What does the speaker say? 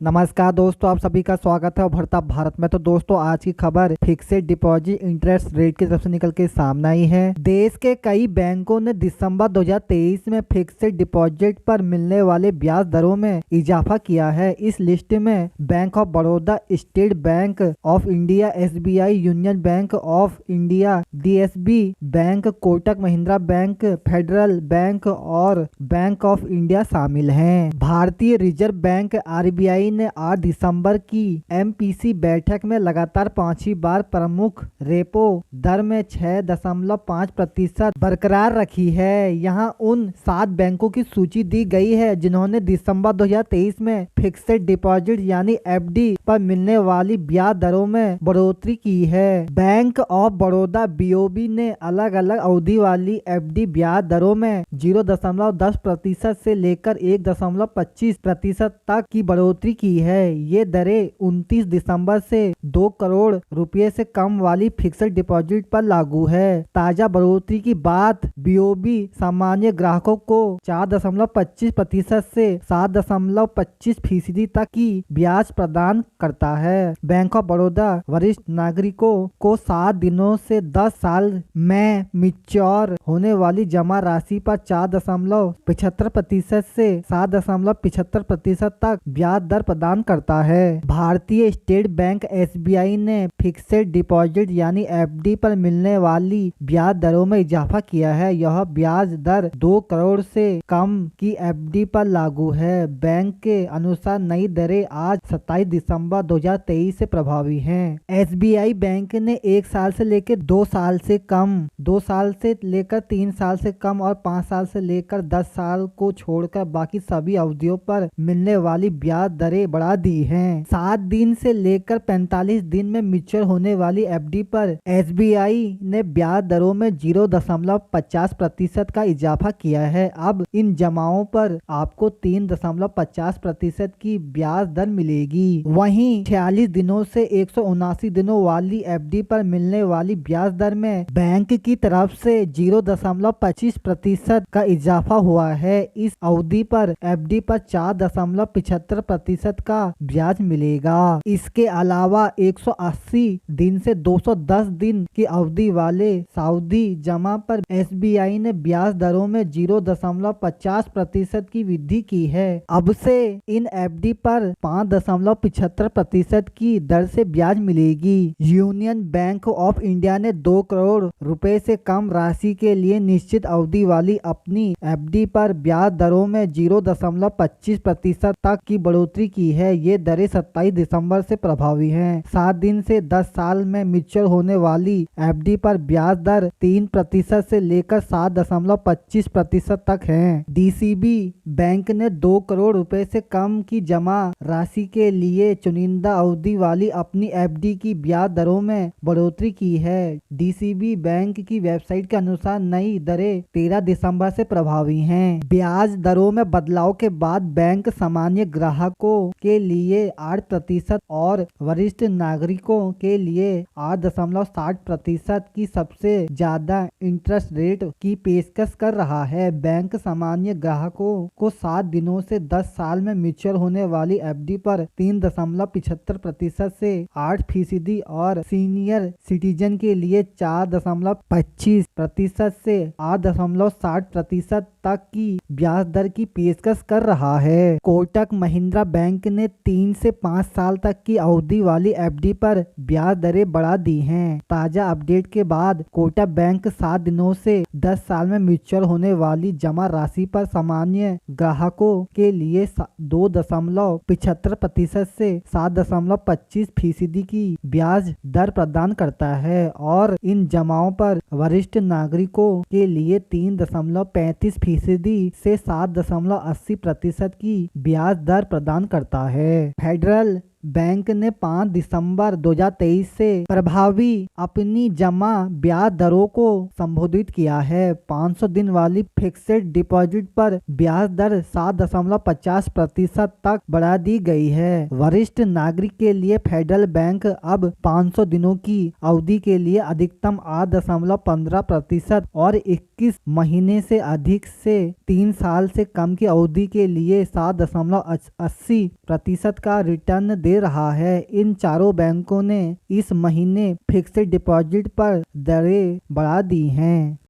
नमस्कार दोस्तों, आप सभी का स्वागत है उभरता भारत में। तो दोस्तों, आज की खबर फिक्सेड डिपॉजिट इंटरेस्ट रेट की तरफ से निकल के सामने आई है। देश के कई बैंकों ने दिसंबर 2023 में फिक्सेड डिपॉजिट पर मिलने वाले ब्याज दरों में इजाफा किया है। इस लिस्ट में bank of Baroda, state bank of India, SBI, union bank of India, DSB bank, Kotak Mahindra bank, federal bank और बैंक ऑफ इंडिया शामिल हैं। भारतीय रिजर्व बैंक RBI ने 8 दिसंबर की MPC बैठक में लगातार पांचवी बार प्रमुख रेपो दर में 6.5% बरकरार रखी है। यहां उन 7 बैंकों की सूची दी गई है जिन्होंने दिसंबर 2023 में फिक्सेड डिपॉजिट यानी FD पर मिलने वाली ब्याज दरों में बढ़ोतरी की है। बैंक ऑफ बड़ौदा BOB ने अलग अलग अवधि वाली FD ब्याज दरों में 0.10% से लेकर 1.25% तक की बढ़ोतरी की है। ये दरें 29 दिसंबर से 2 करोड़ रुपए से कम वाली फिक्स्ड डिपॉजिट पर लागू है। ताजा बढ़ोतरी की बात BOB सामान्य ग्राहकों को 4.25% से 7.25% तक की ब्याज प्रदान करता है। बैंक ऑफ बड़ौदा वरिष्ठ नागरिकों को 7 दिनों से 10 साल में मिच्योर होने वाली जमा राशि पर 4.75% से 7.75% तक ब्याज दर प्रदान करता है। भारतीय स्टेट बैंक SBI ने फिक्सेड डिपॉजिट यानी FD पर मिलने वाली ब्याज दरों में इजाफा किया है। यह ब्याज दर 2 करोड़ से कम की FD पर लागू है। बैंक के अनुसार नई दरें आज 27 दिसंबर 2023 से प्रभावी हैं। SBI बैंक ने 1 साल से लेकर 2 साल से कम, 2 साल से लेकर 3 साल से कम और 5 साल से लेकर 10 साल को छोड़कर बाकी सभी अवधियों पर मिलने वाली ब्याज दरें बढ़ा दी हैं। 7 दिन से लेकर 45 दिन में मिच्योर होने वाली FD पर SBI ने ब्याज दरों में 0.50% का इजाफा किया है। अब इन जमाओं पर आपको 3.50% की ब्याज दर मिलेगी। वहीं 46 दिनों से 179 दिनों वाली FD पर मिलने वाली ब्याज दर में बैंक की तरफ से 0.25% का इजाफा हुआ है। इस अवधि पर FD पर 4.75% का ब्याज मिलेगा। इसके अलावा 180 दिन से 210 दिन की अवधि वाले सावधि जमा पर SBI ने ब्याज दरों में 0.50% की वृद्धि की है। अब से इन FD पर 5.75% की दर से ब्याज मिलेगी। यूनियन बैंक ऑफ इंडिया ने 2 करोड़ रुपए से कम राशि के लिए निश्चित अवधि वाली अपनी FD पर ब्याज दरों में 0.25% तक की बढ़ोतरी की है। ये दरें 27 दिसंबर से प्रभावी हैं। 7 दिन से 10 साल में मिच्योर होने वाली FD पर ब्याज दर 3% से लेकर 7.25% तक है। DCB बैंक ने 2 करोड़ रुपए से कम की जमा राशि के लिए चुनिंदा अवधि वाली अपनी FD की ब्याज दरों में बढ़ोतरी की है। DCB बैंक की वेबसाइट के अनुसार नई दरें 13 दिसंबर से प्रभावी हैं। ब्याज दरों में बदलाव के बाद बैंक सामान्य ग्राहकों के लिए 8% और वरिष्ठ नागरिकों के लिए 8.60% की सबसे ज्यादा इंटरेस्ट रेट की पेशकश कर रहा है। बैंक सामान्य ग्राहकों को 7 दिनों से 10 साल में मिच्योर होने वाली FD पर 3.75% से 8% और सीनियर सिटीजन के लिए 4.25% से 8.60% तक की ब्याज दर की पेशकश कर रहा है। कोटक महिंद्रा बैंक ने 3 से 5 साल तक की अवधि वाली FD पर ब्याज दरें बढ़ा दी हैं। ताजा अपडेट के बाद कोटक बैंक 7 दिनों से 10 साल में मिच्योर होने वाली जमा राशि पर सामान्य ग्राहकों के लिए 2.75% से 7.25% की ब्याज दर प्रदान करता है और इन जमाओं पर वरिष्ठ नागरिकों के लिए 3.35% से 7.80% की ब्याज दर प्रदान करता है। फेडरल बैंक ने 5 दिसंबर 2023 से प्रभावी अपनी जमा ब्याज दरों को संबोधित किया है। 500 दिन वाली फिक्स्ड डिपॉजिट पर ब्याज दर 7.50% तक बढ़ा दी गई है। वरिष्ठ नागरिक के लिए फेडरल बैंक अब 500 दिनों की अवधि के लिए अधिकतम 8.15% और 21 महीने से अधिक से 3 साल से कम की अवधि के लिए 7.80% का रिटर्न दे रहा है। इन चारों बैंकों ने इस महीने फिक्स्ड डिपॉजिट पर दरें बढ़ा दी हैं।